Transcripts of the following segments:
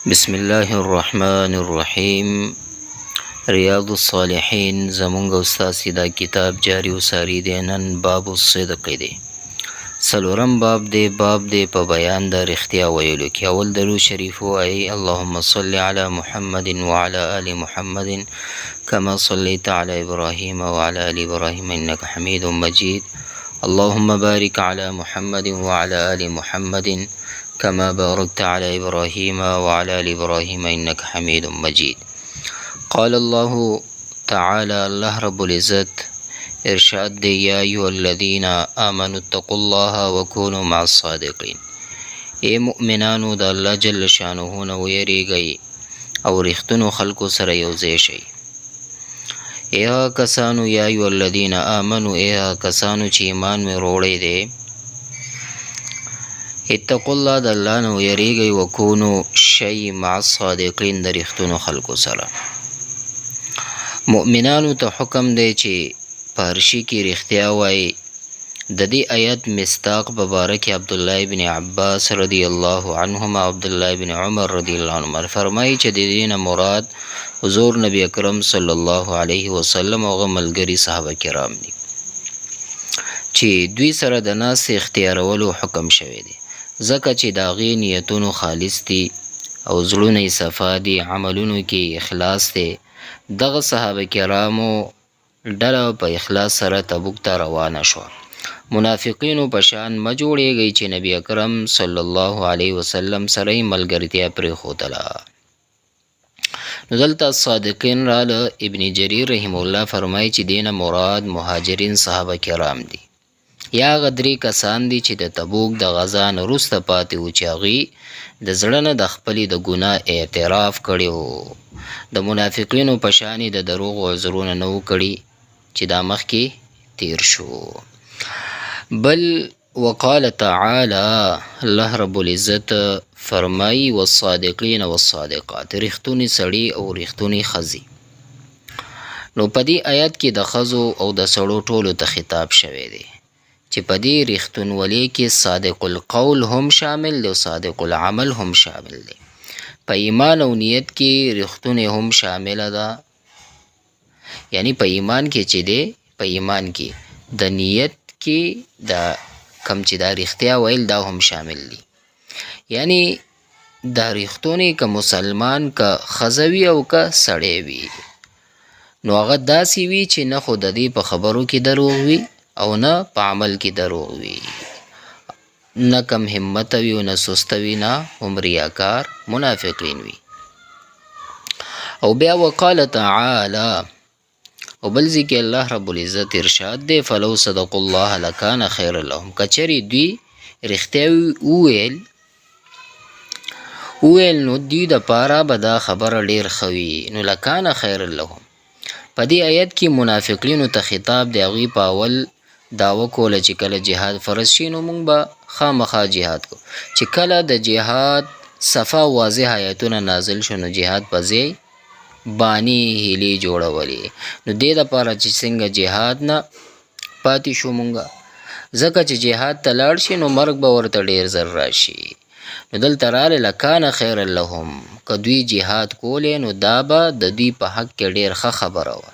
بسم الله الرحمن الرحیم. ریاض الصالحین زمونږ استاد دا کتاب جاری وساری دی. نن باب الصدق دی. څلورم باب دی په بیان د رښتیا ویلو کې. اول درود شریف وایي: اللهم صل علی محمد وعلى آل محمد كما صليت على ابراهيم وعلى آل ابراهيم انك حميد مجيد. اللهم بارك على محمد وعلى آل محمد كما باركت على إبراهيم وعلى آل إبراهيم إنك حميد مجيد. قال الله تعالى الله رب العزت ارشاد دی: یا ایها الذین آمنوا اتقوا الله وكونوا مع الصادقین. اے مؤمنانو د الله جل شانه نه ویریږئ او رښتینو خلکو سره یوځای شئ. یا کسانو یا ایها الذین آمنوا اے کسانو چې ایمان مې وروړی دی، اتقوا الله د الله نه ویریږئ وکونو شئ مع الصادقین د رښتینو خلکو سره. مؤمنانو ته حکم دی چې په هر شي کې رښتیا وایي. د دې آیت مصداق په باره کې عبدالله بن عباس رضی الله عنهما عبدالله بن عمر رضی الله عنهما فرمایي چې د دې نه مراد حضور نبی اکرم صلی الله علیه وسلم او هغه ملګري صحابه کرام دي چې دوی سره د ناس اختیارولو حکم شوی دی، ځکه چې د هغې نیتونو خالص دي او زړونه یې صفا دي، عملونو کې اخلاص دی. دغه صحابه کرامو ډله په اخلاص سره تبوک ته روانه شوه. منافقینو په شان مه جوړیږئ چې نبی اکرم صلی الله علیه وسلم سره یې ملګرتیا پرېښودله. نو دلته صادقین راله. ابن جریر رحمه الله فرمایي چې دې نه مراد مهاجرین صحابه کرام دي. یا هغه درې کسان دي چې د تبوک د غزا نه وروسته پاتې وو، چې هغوی د زړه نه د خپلې د ګناه اعتراف کړی و. د منافقینو په شانې د دروغو عذرونه نه و کړي چې دا مخکې تیر شو. بل وقال تعالی الله رب العزت فرمایي: والصادقین والصادقات، رښتونی سړي او رښتونی ښځې. نو په دې آیت کې د ښځو او د سړو ټولو ته خطاب شوی دی چې په دې رښتونولۍ کې صادق القول هم شامل دی او صادق العمل هم شامل دی. په ایمان او نیت کې رښتونی هم شامله ده، یعنی په ایمان کې چې دی، په ایمان کې د نیت کې د کم چې دا رښتیا ویل دا هم شامل دي. یعنی دا رښتونی که مسلمان که ښځه وي او که سړی وي، نو هغه داسې وي چې نه خو د دې په خبرو کې دروغ وي او نه په عمل کې دروغ وي، نه کم همت وي او نه سسته وي، نه هم ریاکار منافقین وي. او بیا وقال تعالی، او بل ځای کې الله رب العزت ارشاد دی: فلو صدقوا الله لکان خیر لهم. کچرې دوی رښتیا وویل نو دوی دپاره به دا خبره ډېر ښه وي، نو لکان خیر لهم. په دې آیت کې منافقینو ته خطاب دی. هغوی په اول دعوه کوله چې کله جهاد فرض شي نو موږ به خامخا جهاد کو. چې کله د جهاد صفا واضح آیتونه نازل شو نو جهاد په ځای بانی هیلې جوړولې. نو دې دپاره چې څنګه جهاد نه پاتې شو مونږه، ځکه چې جهاد ته لاړ شي نو مرګ به ورته ډېر زر راشي. نو دلته راغلی لکان خیر لهم، که دوی جهاد کولی نو دا به د دوی په حق کې ډېر ښه خبره وه.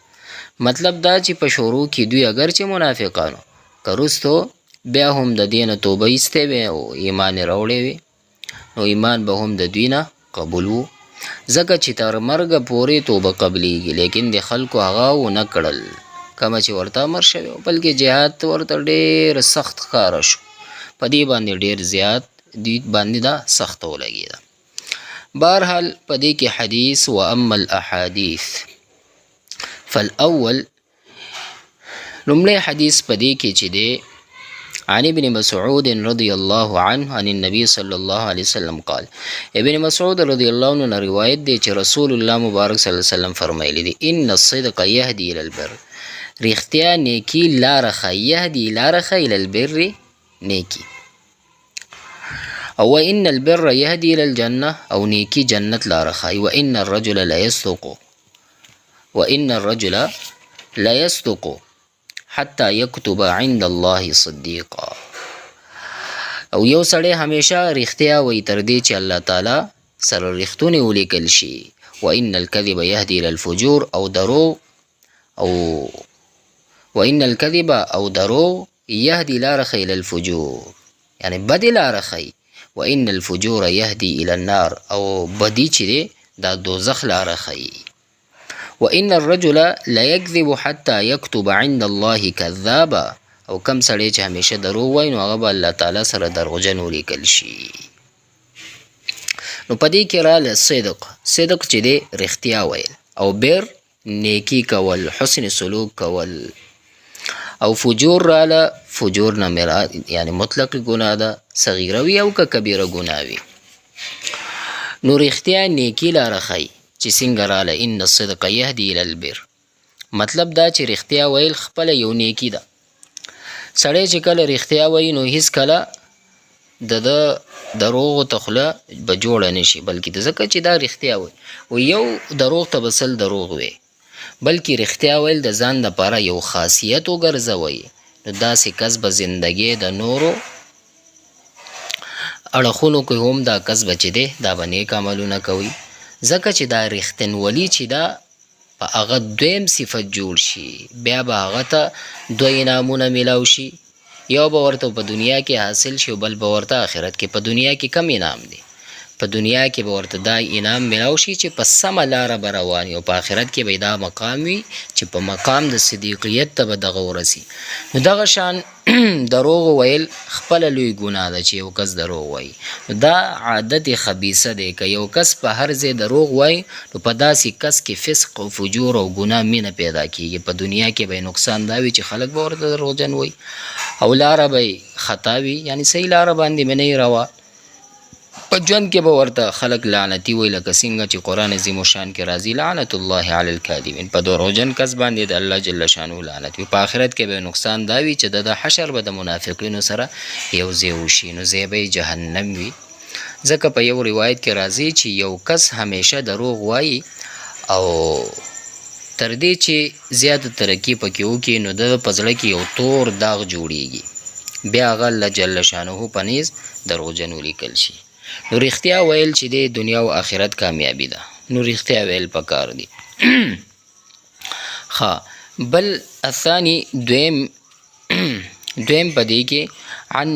مطلب دا چې په شروع کې دوی اگر چې منافقانو که وروستو بیا هم د دې نه توبه ایستی وی او ایمان یې راوړی وي، نو ایمان به هم د دوی نه قبول و، ځکه چې تر مرګه پورې توبه قبلیږي. لیکن د خلکو هغه ونه کړل کومه چې ورته امر شوی و، بلکې جهاد ورته ډېر سخت ښکاره شو. په دې باندې ډېر زیات دوی باندې دا سخته ولګېده. بهرحال په دې کې حدیث و اما الاحادیث فالاول، لومړی حدیث په دې کې چې دی عن ابن مسعود رضی الله عنه عن النبي صلی الله علیه وسلم قال، ابن مسعود رضی الله عنه نه روایت دی چې رسول الله مبارک صلی الله علیه وسلم فرمایلی دی: ان الصدق یهدی الی البر، رښتیا نیکی لاره ښیي، یهدي لاره ښیي الی البر نیکی، او ان البر یهدي الی الجنه، او نیکی جنت لاره ښیي. وان الرجل لیصدق حتی یکتب عند الله صدیقا، او یو سړی همیشه رښتیا وایي تر دې چې الله تعالی سره رښتونې ولیکل شي. وان الکذب یهدي الى الفجور او دروغ او وان الکذب او دروغ یهدي لاره ښیي الى الفجور، یعنی بدې لاره ښیي. وان الفجور یهدي الى النار او بدي چې دی دا دوزخ لاره ښیي. وان الرجل لیکذب حتی یکتب عند الله کذابا، او کم سړی چې همیشه دروغ وایي نو هغه به الله تعالی سره دروغجن ولیکل شي. نو په دې کې راله صدق چې دی رښتیا ویل، او بر نیکی کول، حسن سلوک کول. او فجور راله، فجور نه مراد یعنی مطلق ګناه ده، صغیره وي او که کبیره ګناه وي. نو رښتیا نیکی لاره ښیي چې څنګه راله ان الصدق یهدي الی البر. مطلب دا چې رښتیا ویل خپله یو نیکی ده. سړی چې کله رښتیا وایي نو هیڅ کله د دروغو ته خوله به جوړه نه شي، بلکې د ځکه چې دا رښتیا وایي. و یو دروغ ته به سل دروغ وی، بلکې رښتیا ویل د ځان دپاره یو خاصیت وګرځوئ. نو داسې کس به زندګۍ د نورو اړخونو کې هم دا کس به چې دی دا به نیک عملونه کوي، ځکه چې دا رښتینولي چې دا په هغه دویم صفت جوړ شي، بیا به هغه ته دوه انعامونه میلاو شي. یو به ورته په دنیا کې حاصل شي او بل به ورته آخرت کې. په دنیا کې کم انعام دی؟ په دنیا کې به ورته دا انعام میلاو شي چې په سمه لاره به روان وي، او په آخرت کې به دا مقام وي چې په مقام د صدیقیت ته به دغه ورسي. نو دغه شان دروغ ویل خپله لوی ګناه ده چې یو کس دروغ وایي. نو دا عادت خبیثه دی. که یو کس په هر ځای دروغ وایي نو په داسې کس کې فسق او فجور او ګناه مینه پیدا کیږي. په دنیا کې به نقصان دا وي چې خلک به ورته دروغجن وایي، او لاره به خطا وي، یعنی صحیح لاره باندې به نه روا. په ژوند کې به ورته خلک لعنتي وایي، لکه څنګه چې قرآن عظیم الشان کې راځي لعنت الله علی الکاذبین، په دروغجن کس باندې د الله جل شانه لعنت وي. په آخرت کې به نقصان دا وي چې د حشر به د منافقینو سره یو ځای وشي، نو ځای به جهنم وي. ځکه په یو روایت کې راځي چې یو کس همیشه دروغ وایي او تر دې چې زیاته ترقي پکې وکړي نو د په زړه کې یو تور داغ جوړیږي، بیا هغه الله جل شانه په نیز دروغجن ولیکل شي. نو رښتیا ویل چې دی دنیا او آخرت کامیابی ده، نو رښتیا ویل پکار دي. بل الثاني دویم په دې کې عن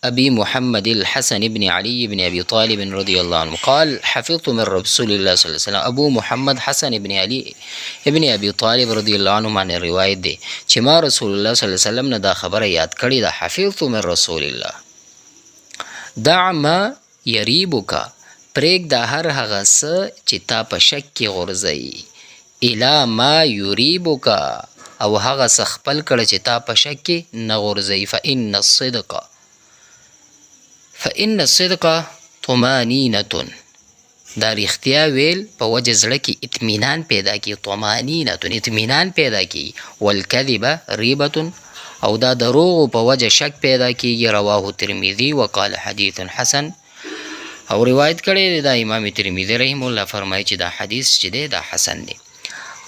أبي محمد الحسن بن علي بن أبي طالب رضي الله عنه قال حفظت من رسول الله صلى الله عليه وسلم. أبو محمد حسن بن علي بن أبي طالب رضي الله عنه باندې روایت دی چې ما رسول الله صلی الله علیه وسلم نه دا خبره یاد کړې ده. حفظت من رسول الله دع ما یریبک، پرېږده هر هغه څه چې تا په شک کې غورځوي، الی ما یریبک، او هغه څه خپل کړه چې تا په شک کې نه غورځوي. فإن الصدق طمانینة، دا رښتیا ویل په وجه زړه کې اطمینان پیدا کړي، طمانینة اطمینان پیدا کړي. والکذب ریبة، او دا دروغ په وجه شک پیدا کیږي. رواه ترمذی وقال حدیث حسن، او روایت کړی دا امام ترمذی رحم الله فرمایي چې دا حدیث چې دی دا حسن دی.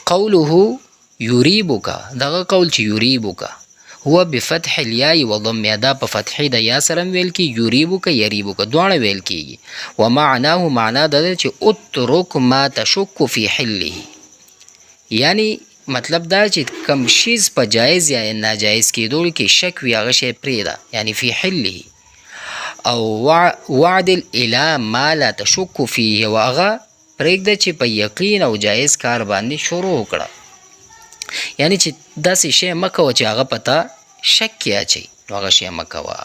قوله یریبک، دغه قول چې یریبک هو بفتح الیاء و ضمها، دا په فتحې د یا سره ویل کی، یریبک یریبک دواړه ویل کیږي. ومعناه معنا دا چې اترک ما تشک فی حله، یعنی مطلب دا چې کم شیز په جایز یا ناجایز کېدو کې شک وي هغه شی پرېږده، یعنی فی حله. او وعدل الی ما لا تشک فیه، و هغه پرېږده چې په یقین او جایز کار باندې شروع وکړه، یعنی چې داسې شی مه کوه چې هغه په تا شک کې اچوي، نو هغه شی مه کوه.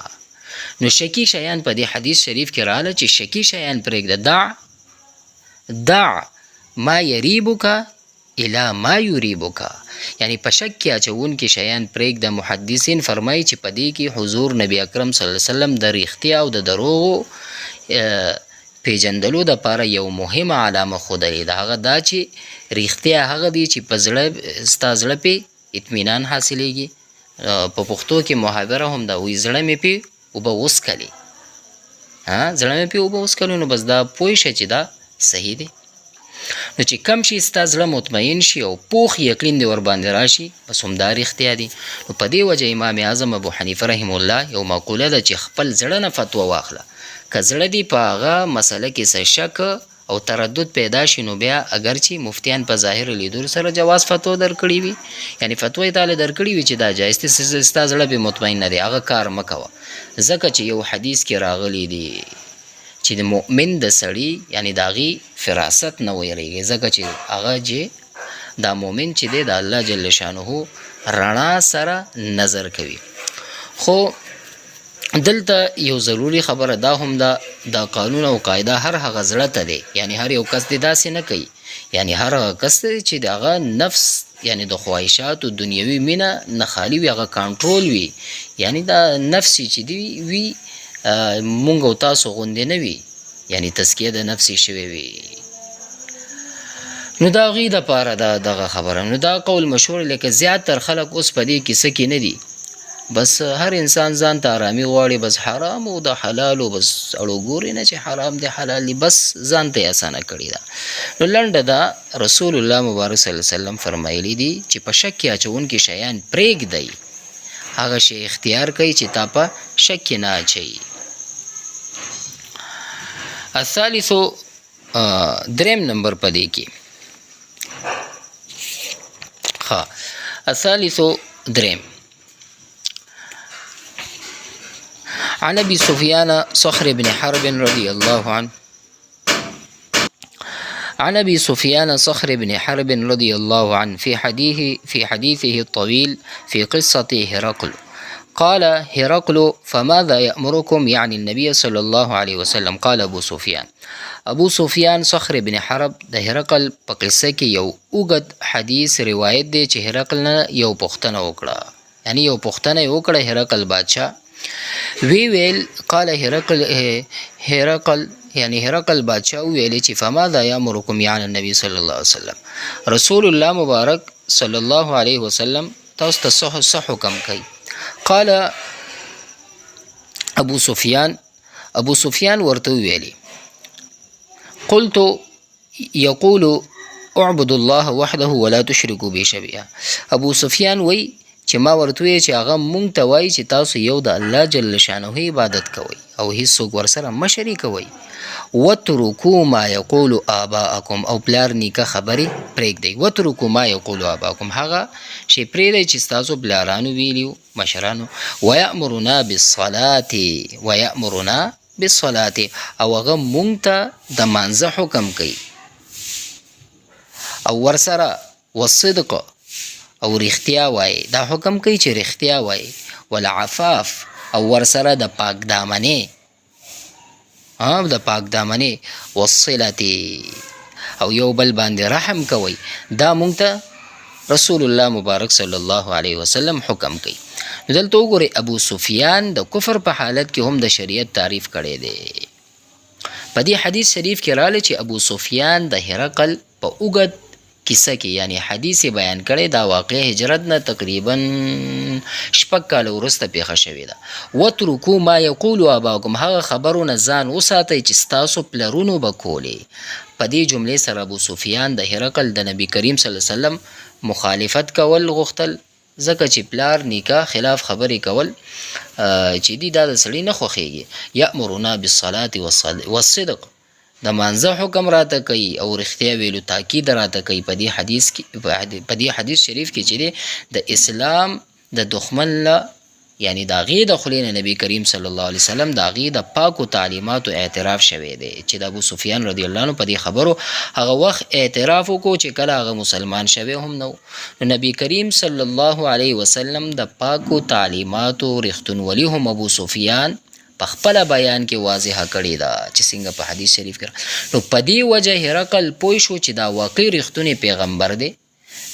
نو شکي شیان په دې حدیث شریف کې راغله چې شکي شیان پرېږده. دع ما یریبک الی ما یریبک، یعنی په شک کې اچونکي شیان پرېږده. محدثین فرمایي چې په دې کې حضور نبی اکرم صلی الله علیه وسلم د رښتیا او د دروغو پیژندلو دپاره یو مهمه علامه ښودلې ده. هغه دا چې رښتیا هغه دی چې په زړه ستا زړه پې اطمینان حاصلیږي. په پښتو کې محاوره هم ده، وایي زړه مې پې اوبه وڅکلې، زړه مې پې اوبه وڅکلې، نو بس دا پوه شه چې دا صحیح دی. نو چې کم شي ستا زړه مطمئن شي او پوخ یقین دی ورباندې راشي، بس همدا رښتیا دي. نو په دې وجه امام اعظم ابو حنیفه رحم الله یو مقوله ده چې خپل زړه نه فتوا واخله، که زړه دې په هغه مسله کې څه شک او تردد پیدا شي نو بیا اگر چې مفتیان په ظاهر لیدلو سره جواز فتوا درکړي وي، یعنی فتوا یې تعالی درکړي وي چې دا جایز دی، ستا زړه به مطمئن نه دی، هغه کار مه کوه. ځکه چې یو حدیث کې راغلی دی چې د مؤمن د سړي یعنی د هغې فراست نه ویریږي، ځکه چې هغه چې دا مؤمن چې دی د الله جل شانه رڼا سره نظر کوي. خو دلته یو ضروری خبره دا هم ده، دا قانون او قاعده هر هغه زړه ته دی، یعنی هر یو کس دی داسې نه کوي، یعنی هر هغه کس دی چې د هغه نفس یعنی د خواهشاتو دنیوي مینه نه خالی وي، هغه کنټرول وي، یعنی دا نفس چې دی وي مونږ او تاسو غوندې نه وي، یعنی تزکیه د نفس شوی وي. نو دا هغې دپاره دا دغه خبره. نو دا قول مشهور، لکه زیاتر خلک اوس په دې کیسه کې نه دي، بس هر انسان ځان ته آرامي غواړي، بس حرام او د حلالو بس اړو ګوري نه چې حرام دی حلال دی، بس ځان ته یې اسانه کړې ده. نو لنډه ده، رسول الله مبارک صلی الله علیه وسلم فرمایلی دي چې په شک کې اچونکي شیان پرېږدئ، هغه شی اختیار کوي چې تا په شک کې نه اچوي. الثالثو دریم نمبر په دې کې الثالثو دریم عن ابي سفيان صخر بن حرب رضي الله عنه عن ابي سفيان صخر بن حرب رضي الله عنه في حديثه الطويل في قصة هرقل قال هرقل فماذا يأمركم يعني النبي صلى الله عليه وسلم. قال ابو سفیان صخر بن حرب د هرقل په قصه کې یو اوږد حدیث روایت دی چې هرقل نه یو پوښتنه وکړه، یعنی یو پوښتنه یې وکړه هرقل بادشاه ویل قال هرقل یعنی هرقل بادشاه ویلی چې فماذا یامرکم یعنی النبی صلی الله علیه وسلم، رسول الله مبارک صلی الله علیه وسلم تاسو ته څه حکم کوي. قال ابو سفیان ورته ویلی قلت یقول اعبدوا الله وحده ولا تشركوا به شیئا. ابو سفیان وی چې ما ورته وی چې هغه مونږ ته وایي چې تاسو یو د الله جل شانه عبادت کوئ او هیڅوک ورسره مه شریکوئ. وترکوا ما یقول آباءکم، او پلار نیکه خبرې پرېږدئ. وترکوا ما یقول آباءکم، هغه شی پرېږدئ چې ستاسو پلارانو ویلي مشرانو. ویأمرنا بالصلاة، او هغه مونږ ته د مانځه حکم کوي، او ورسره والصدق او رښتیا وایي، دا حکم کوي چې رښتیا وایي. والعفاف، او ورسره د پاک دامنې والصلة، او یو بل باندې رحم کوي. دا مونږ ته رسول الله مبارک صلی الله علیه وسلم حکم کوي. دلته وګورئ ابو سفیان د کفر په حالت کې هم د شریعت تعریف کړی دی. په دې حدیث شریف کې راغلی چې ابو سفیان د هرقل په اوږد کیسه کې یعنی حدیث بیان کړی، دا واقع هجرت نه تقریبا 6 کاله وروسته پیښه شوې ده. وترکوا ما یقول آباؤکم، هغه خبرونه ځان وساتئ چې ستاسو پلرونو به کولې. په دې جملې سره ابو سفیان د هرقل د نبی کریم صلی الله علیه وسلم مخالفت کول غوښتل، ځکه چې پلار نیکه خلاف خبرې کول چې دی دا د سړي نه خوښیږي. یأمرنا بالصلاة والصدق، د مانځه حکم راته کوي او رښتیا ویلو تاکید راته کوي. په دې حدیث شریف کې چې دی د اسلام د دښمن له یعنی د هغې د خولې نه نبي کریم صلی الله علیه وسلم د هغې د پاکو تعلیماتو اعتراف شوی دی چې د ابو سفیان رضی الله عنه په دې خبرو هغه وخت اعتراف وکړو چې کله هغه مسلمان شوی هم نه و. نو نبي کریم صلی الله علیه وسلم د پاکو تعلیماتو رښتونولي هم ابو سفیان په خپله بیان کې واضحه کړې ده چې څنګه په حدیث شریف کې. نو په دې وجه هرقل پوه شو چې دا واقعي رښتونی پیغمبر دی،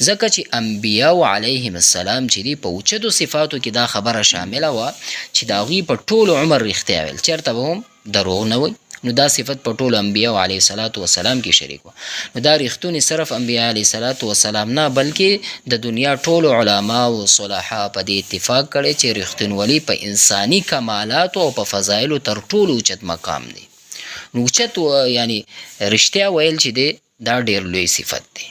ځکه چې انبیاء علیهم السلام چې دی په اوچتو صفاتو کې دا خبره شامله وه چې د هغوی په ټولو عمر رښتیا ویل، چېرته به هم دروغ نه وی. نو دا صفت په ټولو انبیاء علیه السلام کې شریک وه. نو دا رښتونی صرف انبیاء علیه السلام نه بلکې د دنیا ټولو علما او صلحا په دې اتفاق کړی چې رښتونولي په انساني کمالاتو او په فضایلو تر ټولو اوچت مقام دی. نو اوچت یعنی رښتیا ویل چې دی دا ډېر لوی صفت دی.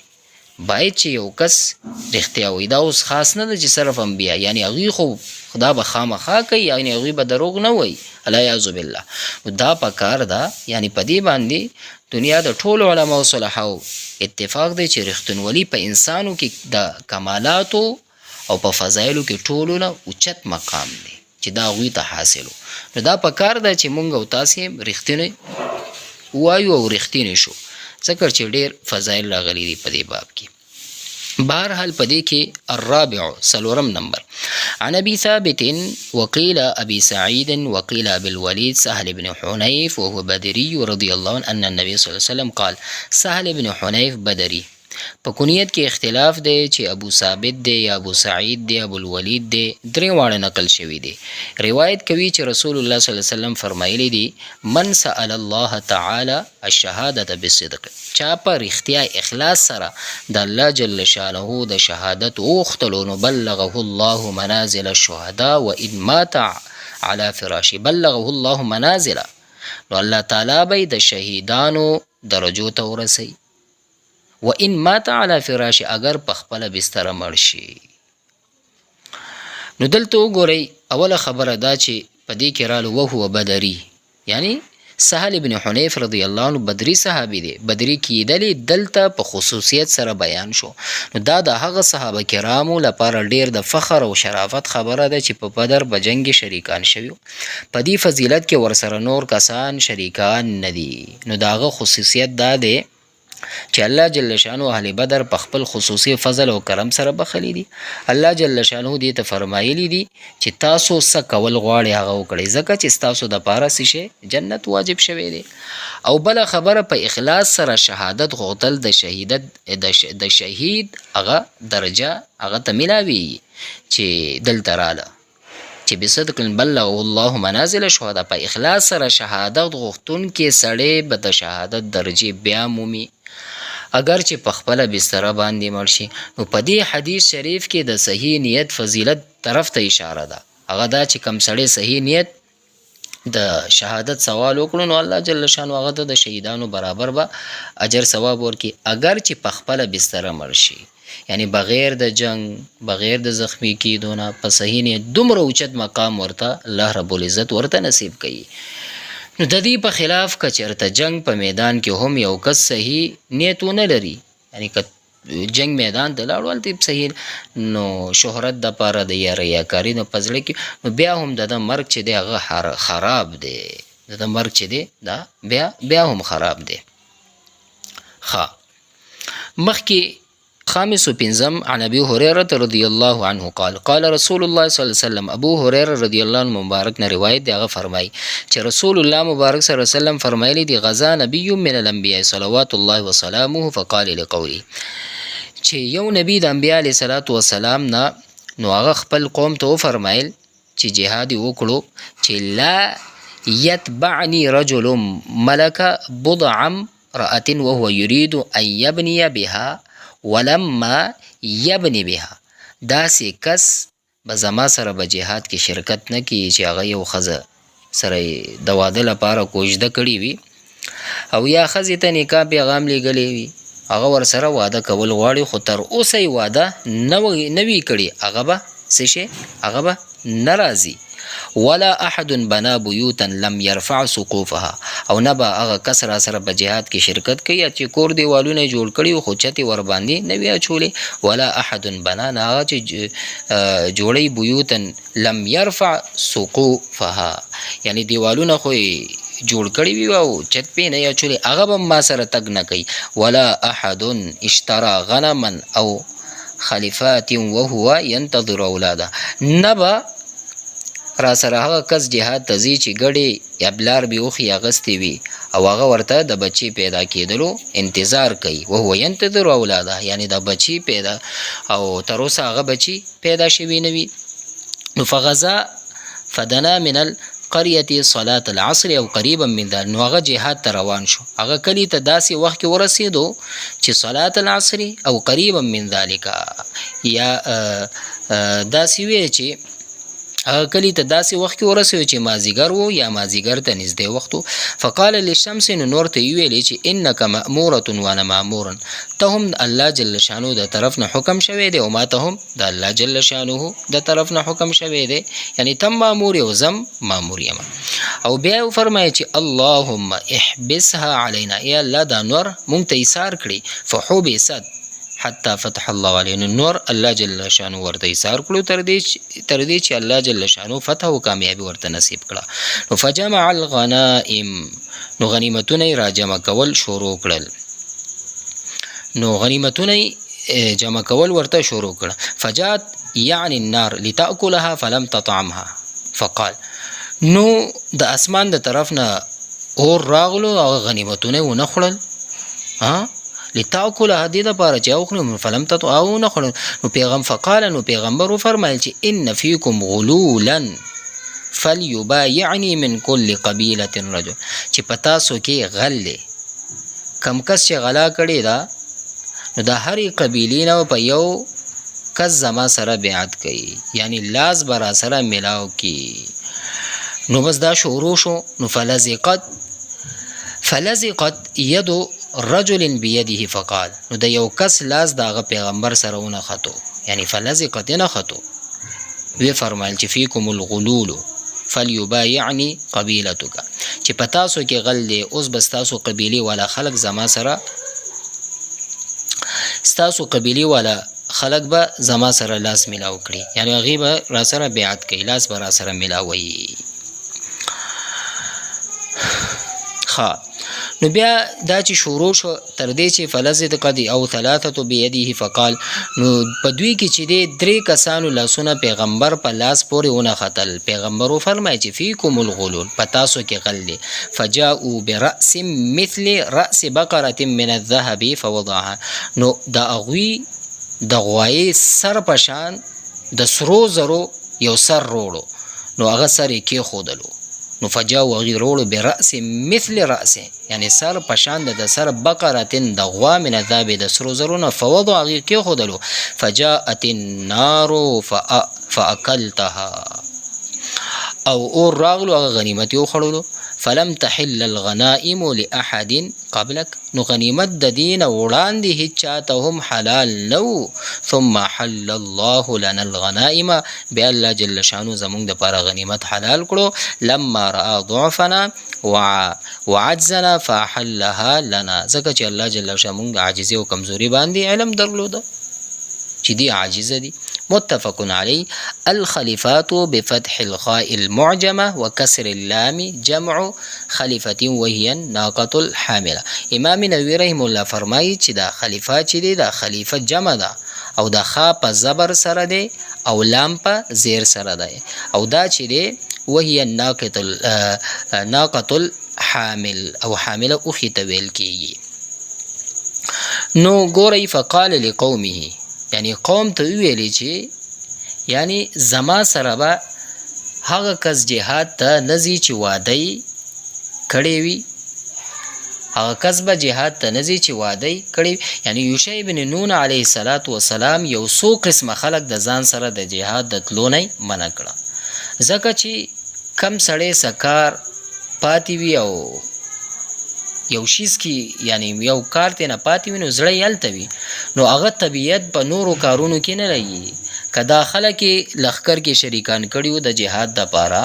باید چې یو کس رښتیا وایي. دا اوس خاص نه ده چې صرف انبیا، یعنی هغوی خو خدا به خامخا کوي، یعنی هغوی به دروغ نه وایي، الیاذ بالله. نو دا پکار ده، یعنی په دې باندې دنیا د ټولو علماو صلحاو اتفاق دی چې رښتینولي په انسانو کې د کمالاتو او په فضایلو کې ټولو نه اوچت مقام دی چې دا هغوی ته حاصلو. نو دا پکار ده چې مونږ او تاسې رښتینی وایو او رښتینی شو، ځکه چې ډېر فضایل راغلي دي په دې باب کې. بهرحال په دې کې الرابع څلورم نمبر، عن ابي ثابت وقيل ابي سعيد وقيل ابي الوليد سهل بن حنيف وهو بدري رضي الله عنه ان النبي صلى الله عليه وسلم قال. سهل بن حنيف بدري، په کنیت کې اختلاف دی چې ابو ثابت دی یا ابو سعید دی ابو الولید دی، درې واړه نقل شوي دي. روایت کوي چې رسول الله صلی الله علیه وسلم فرمایلی دي من سأل الله تعالی الشهادة بالصدق، چا په رښتیا اخلاص سره د الله جل شانه د شهادت وغوښتلو نو بلغه الله منازل الشهداء وان مات على فراشه، بلغه الله منازل، نو الله تعالی به د شهیدانو درجو ته ورسوي. و ان مات علی فراش، اگر په خپله بستره مړ شي. نو دلته وګورئ اوله خبره دا چې په دې کې رالو وهو بدري، یعنی سهل بن حنیف رضی الله عنه بدري صحابي دی. بدري کېدلې دلته په خصوصیت سره بیان شو. نو دا د هغه صحابه کرامو لپاره ډیر د فخر او شرافت خبره ده چې په بدر په جنګ شریکان شوي. په دې فضیلت کې ورسره نور کسان شریکان نه دي. نو د هغه خصوصیت دا دی چې الله جل شانه اهل بدر په خپل خصوصي فضل او کرم سره بخلی دي. الله جل شانه دې ته فرمایلی دي چې تاسو څه کول غواړئ هغه وکړئ، ځکه چې تاسو د پاره څه شی جنت واجب شوی دی. او بله خبره په اخلاص سره شهادت غوښتل د شهید هغه درجه هغه ته میلاوي چې دلته راله چې بصدق بلغه الله منازل شهدا. په اخلاص سره شهادت غوښتونکي سړی به د شهادت درجې بیا مومي اگر چې په خپله بستره باندې مړ شي. نو په دې حدیث شریف کې د صحیح نیت فضیلت طرف ته اشاره ده. هغه دا چې کم سړی صحیح نیت د شهادت سوال وکړو نو الله جل شانه هغه ته د شهیدانو برابر به اجر ثواب ورکړي. اگر چې په خپله بستره مړ شي، یعنی بغیر د جنگ، بغیر د زخمی کېدو نه په صحیح نیت، دومره اوچت مقام ورته الله رب العزت ورته نصیب کوي. نو د دې په خلاف که چېرته جنگ په میدان کې هم یو کس صحیح نیت ونه لري، یعنی که جنگ میدان ته لاړو هلته صحیح نو شهرت دپاره د یا ریاکاري نو په زړه کې، نو بیا هم د ده مرګ چې دی هغه خراب دی. د ده مرګ چې دی دا بیا هم خراب دی. مخکې خامس و پنځم عن ابي هريره رضي الله عنه قال قال رسول الله صلی الله علیه وسلم. ابو هريره رضی الله عنه مبارک نه روایت دی، هغه فرمایي چې رسول الله مبارک صلی الله علیه وسلم فرمایلی دی غزا نبی من الانبیاء صلوات الله وسلامه فقال لقوله، چې یو نبی د انبیاء علیه صلوات وسلام نه نو هغه خپل قوم ته وفرمایل چې جهاد وکړو چې لا يتبعني رجل ملك بضع امرأة وهو يريد ان يبني بها ولما یبنی بها، داسې کس به زما سره به جهاد کې شرکت نه کوي چې هغه یو ښځه سره د واده لپاره کوژده کړې وي او یا ښځې ته نکاح پیغام لیږلی وي، هغه ورسره واده کول غواړي خو تر اوسه یې واده نه وي کړي، هغه به څه شی هغه به نه راځي. ولا احد بنا بیوتا لم یرفع سقوفها، او نه به هغه کس را سره په جهاد کې شرکت کوي چې کور دیوالونه یې جوړ کړي خو چتې ورباندې نه وي اچولې. ولا احد بنا، نه هغه چې جوړی بیوتا لم یرفع سقوفها، یعنی دیوالونه خو یې جوړ کړي وي او چت پې نه یې اچولې، هغه به ما سره تګ نه کوي. ولا احد اشترى غنما او خلیفات وهو ينتظر اولاده، نه به را سره هغه کس جهاد ته ځي چې ګډې یا بلار بیوخي اغستې وي او هغه ورته د بچي پیدا کېدلو انتظار کوي. وهو ينتظر اولاده، یعنی د بچي پیدا او تر اوسه هغه بچي پیدا شوي نه وي. نو فغزا فدنا من القرية صلاة العصر او قریبا من ذلك، نو هغه جهاد ته روان شو، هغه کلي ته داسې وخت کې ورسېدو چې صلاة العصر او قریبا من ذلك، یا داسې وی چې هغه کلی ته داسې وخت کې ورسېدو چې مازدیګر و یا مازدیګر ته نږدې وخت و. فقال للشمس، نو نور ته یې ویلې چې انک مأمورة وانا مأمور، ته هم الله جل شانو د طرف نه حکم شوی دی او ما ته هم د الله جل شانو د طرف نه حکم شوی دی، یعنی تم مأمور یې او زم مأمور یم. او بیا یې وفرمایه چې اللهم احبسها علینا، ای الله دا نور مونږ ته ایثار کړي. فحبست حتی فتح الله علیه، نور الله جل شانو ورته ایثار کړو تر دې چې الله جل شانو فتح او کامیابی ورته نصیب کړه. نو فجمع الغنائم، نو غنیمتونه یې را جمع کول شروع کړل، نو غنیمتونه جمع کول ورته شروع کړه. فجات یعنی النار لتأکلها فلم تطعمها فقال، نو د اسمان د طرف نه اور راغلو او غنیمتونه ونه خوړل، لتاکلها دې دپاره چې وخوري، فلم تطعمها ونه خوړل. نو فقال، نو پیغمبر وفرمایل چې ان فیکم غلولا فلیبایعنی من کل قبیلة رجل، چې په تاسو کې غل دی، کم کس چې غلا کړې ده نو د هرې قبیلې نه په یو کس زما سره بیعت کوي، یعنی لاس به را سره میلاو کی. نو بس دا شروع شو. نو فلزقت ید رجل بیده فقال، نو د یو کس لاس د هغه پیغمبر سره ونه خطو، یعنی فلزقت نه خطو. وی فرمایل چې فیکم الغلول فلیبایعنی قبیلتک، چې په تاسو کې غل دی، اوس بس تاسو قبیلې والا خلق زما سره، ستاسو قبیلې والا خلق به زما سره لاس میلاو کړي، یعنی هغې به را سره بیعت کوي، لاس به را سره میلاوي. نو بیا دا چې شروع شو تر دې چې فلزقت او ثلاثه بیده فقال، نو په دوی کې چې دی 3 کسانو لاسونه پیغمبر په لاس پورې ونه ختل. پیغمبر وفرمایي چې فیکم الغلول، په تاسو کې غل دی. فجاءوا برأس مثل رأس بقرة من الذهب فوضعها، نو د هغوی د غوایې سر په شان د سرو زرو یو سر روړو، نو هغه سر یې کېښودلو. نو فجاءوا هغوی روړو برأس مثل رأس، یعنی سر په شان د سر بقرتن د غوا من الذهب د سرو زرو نه، فوضع هغوی کېښودلو. فجاءت النار فاکلتها، او اور راغلو هغه غنیمت یې وخوړلو. فلم تحل الغنائم لأحد قبلك، نو غنیمت د دین وړاندې هیڅ چاته هم حلال نو. ثم حل الله لنا الغنائم، بیا الله جل شانو زمونږ دپاره غنیمت حلال کړو. لما رأى ضعفنا وعجزنا فحلها لنا، ځکه چې الله جل شانو مونږ عاجزي او کمزوري باندې علم درلوده چې دی عاجزه دي. متفق علی. الخلیفات بفتح الخاء المعجمه وكسر اللام جمع خلیفة وهي الناقة الحامله. امام نووي رحم الله فرمایي چې دا خلیفات چې دی دا خلیفه جمع ده، او دا خا په زبر سره دی او لام په زیر سره دی، او دا چې دی وهي الناقة الحامل، او حامله اوښې ته ویل کیږي. نو ګورئ فقال لقومه، یعنی قوم ته ویلی چې یعنی زما سره به هغه کس جهاد ته نځي چې واده کړی وي، هغه کس به جهاد ته نځي چې واده کړی. یعنی یوشع بن نون علیه السلام یو څو قسمه خلق د ځان سره د جهاد د تلو نه منع کړه، ځکه چې کم سړی سکار پاتې وي او یو شیز کې یعنی یو کار ته نه پاتې وي، نو زړه یې هلته وي، نو هغه طبیعت په نورو کارونو کې نه لګي. که دا خلک یې لښکر کې شریکان کړي وو د جهاد دپاره،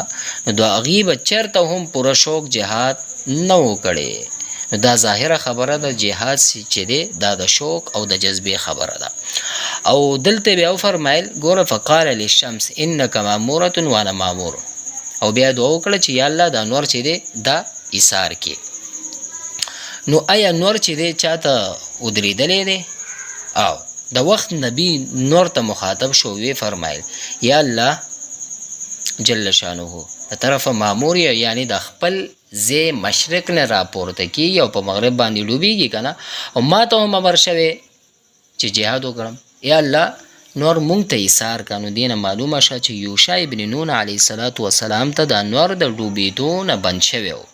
نو د هغې به چېرته هم پوره شوق جهاد نه و کړی. نو دا ظاهره خبره ده، جهاد چې دی دا د شوق او د جذبې خبره ده. او دلته بیا وفرمایل ګوره فقال للشمس انک مامورة وانا مامور، او بیا دعا وکړه چې یا الله دا نور چې دی دا ایثار کې. نو آیا نور چې دی چاته ودرېدلی دی؟ او د وخت نبی نور ته مخاطب شو، وی فرمایل یا الله جل شانه د طرفه مامور یعنی د خپل ځای مشرق نه راپورته کیږي او په مغرب باندې ډوبېږي که نه، او ما ته هم امر شوی چې جهاد وکړم. یا الله نور مونږ ته ایثار که. نو دې نه معلومه شوه چې یوشع بن نون علیه السلام ته دا نور د ډوبېدو نه بند شوی و.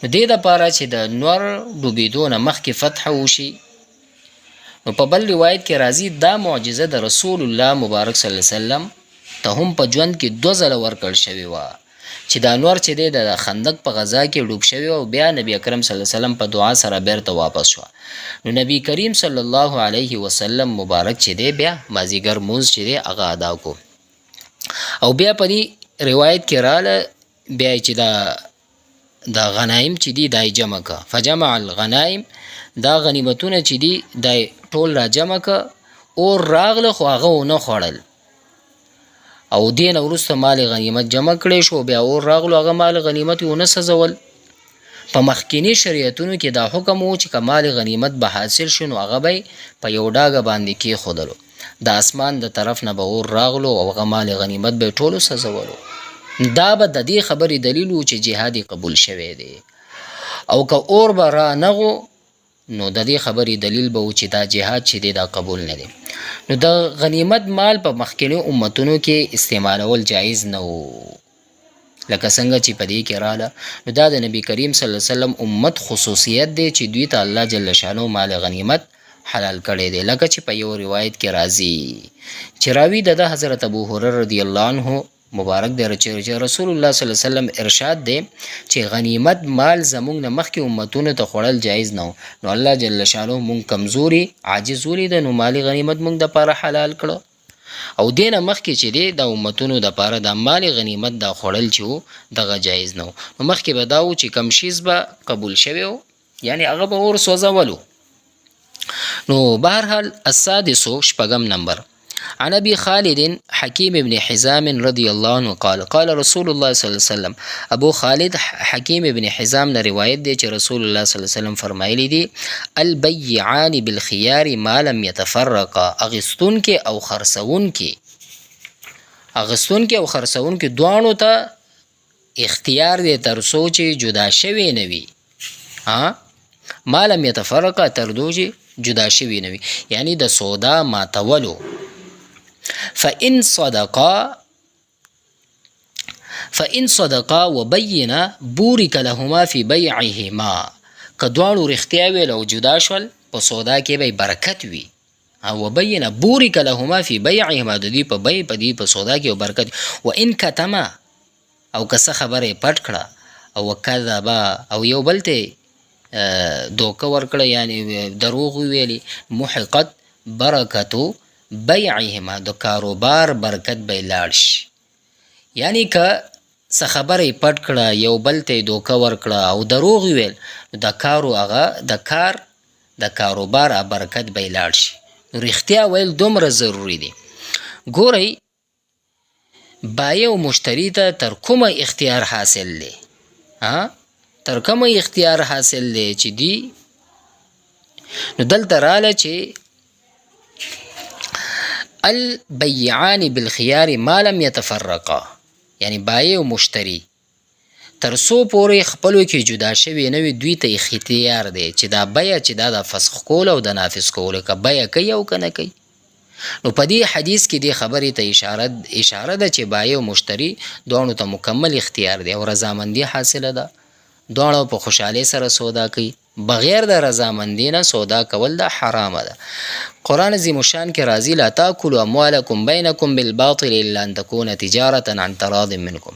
نو دې دپاره چې د نور ډوبېدو نه مخکې فتح وشي. نو په بل روایت کې راځي دا معجزه د رسول الله مبارک صلی الله علیه وسلم ته هم په ژوند کې 2 ځله ورکړل شوې وه چې دا انور چې دی د خندق په غزا کې ډوب شوی او بیا نبی اکرم صلی الله علیه وسلم په دعا سره بیرته واپس شو. نو نبی کریم صلی الله علیه وسلم مبارک چې دی بیا مازیګر مونځ چې دی هغه ادا کو او بیا په دې روایت کې رااله بیا چې دا غنایم چې دی دای جمع کا فجمع الغنایم دا غنیمتونه چې دی دای ټول را جمع کا او راغله خو هغه ونه خوړل او دین وروسته مال غنیمت جمع کړي شو بیا اور راغلو هغه مال غنیمت ونه سزول. په مخکینی شریعتونو کې دا حکم و چې کمال غنیمت به حاصل شنو هغه به په یو ډاګه باندې کې خودلو د اسمان د طرف نه به اور راغلو او هغه مال غنیمت به ټولو سزولو. دا به د دې خبرې دلیل و چې جهاد قبول شوی دی او که اور به را نغو نو د دې خبرې دلیل به و چې دا جهاد چې دی دا قبول نه دی. نو د غنیمت مال په مخکینی امتونو کې استعمالول جایز نه و لکه څنګه چې په دې کې رااله. نو دا د نبی کریم صلی الله علیه وسلم امت خصوصیت دی چې دوی ته الله جل شانو مال غنیمت حلال کړی دی لکه چې په یو روایت کې راځي چې راوی د حضرت ابو هريره رضی الله عنه مبارک دی چې رسول الله صلی الله علیه وسلم ارشاد دی چې غنیمت مال زمونږ نه مخکې امتونو ته خوړل جایز نه نو الله جل شانو مونږ کمزوري عاجز ولید نو مال غنیمت مونږ د پاره حلال کړو او دینه مخکې چې دی د امتونو د پاره د مال غنیمت د خوړل چې دغه جایز نه نو مخکې به دا و چې کم شیز به قبول شوی یعنی هغه به اور سوځولو. نو بهرحال السادس شپږم نمبر عن ابي خالد حكيم بن حزام رضي الله عنه قال قال رسول الله صلى الله عليه وسلم ابو خالد حكيم بن حزام نے روایت دی چې رسول الله صلی الله علیه وسلم فرمایلی دي البيعان بالخيار ما لم يتفرقا اغستون کې او خرڅون کې دوانو ته اختیار دی تر سوچ جدا شوی نوي ما لم يتفرقا تر دوجي جدا شوی نوي یعنی د سودا ماتولو. فإن صدقا وبينا بورك لهما في بيعهما کدوانو رښتیا ویل او جدا شول په سودا کې به برکت وي او وبينا بورك لهما في بيعهما د دې په بیع په دې په سودا کې برکت. وان کتما او که څه خبره پټ کړه او کذبا او یو بلته دوکه ورکړه یعنی دروغ ویلي محقت برکتو بیعهما د کاروبار برکت به لاړ شي. یعنی که څه خبرې پټ کړه یو بل ته دوکه ورکړه او دروغ ویل د کارو هغه د کاروبار برکت به لاړ شي. نو رښتیا ویل دومره ضروری دی. ګورئ بایع او مشتری ته تر کومه اختیار حاصل دی تر کومه اختیار حاصل دی چې دی نو دلته رااله چې البيعان بالخيار ما لم يتفرقا یعنی بایع او مشتری تر سو پورې خپلو کې جدا شوي نه وي دوی ته اختیار دی چې دا بیع چې دا د فسخ کول او د نافذ کول که بیع کوي او که نه کوي. نو په دې حدیث کې دې خبرې ته اشاره ده چې بایع او مشتری دواړو ته مکمل اختیار دی او رضامندي حاصله ده دواړو په خوشحالۍ سره سودا کوي بغیر د رضامندۍ نه سودا کول دا حرامه ده. قرآن عظیم الشان کې راځي لا تاکلوا اموالکم بینکم بالباطل الا ان تکون تجارة عن تراض منکم.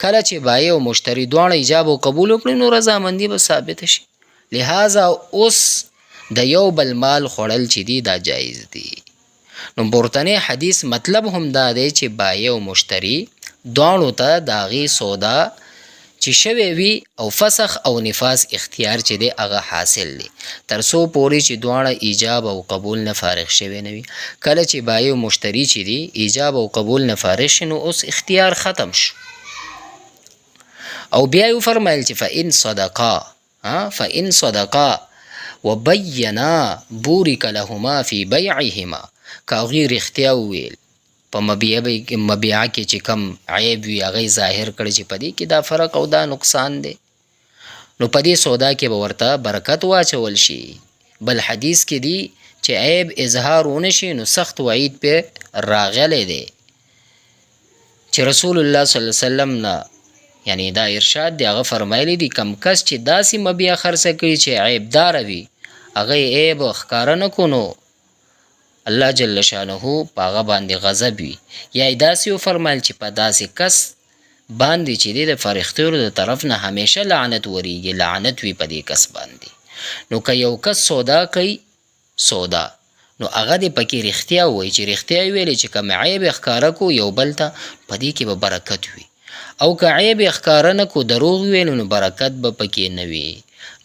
کله چې بایع او مشتری دواړه ایجاب او قبول وکړي نو رضامندي به ثابت شي. لہذا اوس د یو بل مال خوړل چې دی دا جایز دی. نو پورتنی حدیث مطلب هم دا دی چې بایع او مشتری دواړو ته د هغې سودا چې شوی وي او فسخ او نفاس اختیار چې دی هغه حاصل دی تر څو پورې چې دواړه ایجاب او قبول نه فارغ شوی نه وي. کله چې بایع او مشتری چې دی ایجاب او قبول نه فارغ شي نو اوس اختیار ختم شو. او بیا یې وفرمایل چې فإن صدقا وبینا بورک لهما فی بیعهما که هغوی رښتیا وویل په مبیعه کې چې کم عیب وي هغه ظاهر کړي چې په دې کې دا فرق او دا نقصان دی نو په دې سودا کې به ورته برکت واچول شي. بل حدیث کې دی چې عیب اظهار ونه شي نو سخت وعید په راغلی دی چې رسول الله صلی الله علیه وسلم نه یعنی دا ارشاد دی هغه فرمایلی دی کم کس چې داسې مبیعه خرڅه کړي چې عیب داره وي هغه عیب ښکاره نه کړو الله جل شانه په هغه باندې غضب وي، یا یې داسې وفرمیل چې په داسې کس باندې چې دی د فرښتو د طرف نه همیشه لعنت وریږي، لعنت وي په دې کس باندې. نو که یو کس سودا کوي سودا، نو هغه دې پکې رښتیا ووایي چې رښتیا یې ویلې چې کوم عیب یې ښکاره کو یو بل ته، په دې کې به برکت وي. او که عیب یې ښکاره نه کو دروغ ویلو نو برکت به پکې نه وي.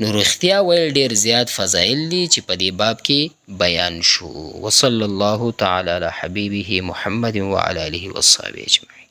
نو رښتیا ویل ډېر زیات فضایل دي چې په دې باب کې بیان شو. وصلی الله تعالی علی حبیبه محمد وعلى آله وصحبه اجمعین.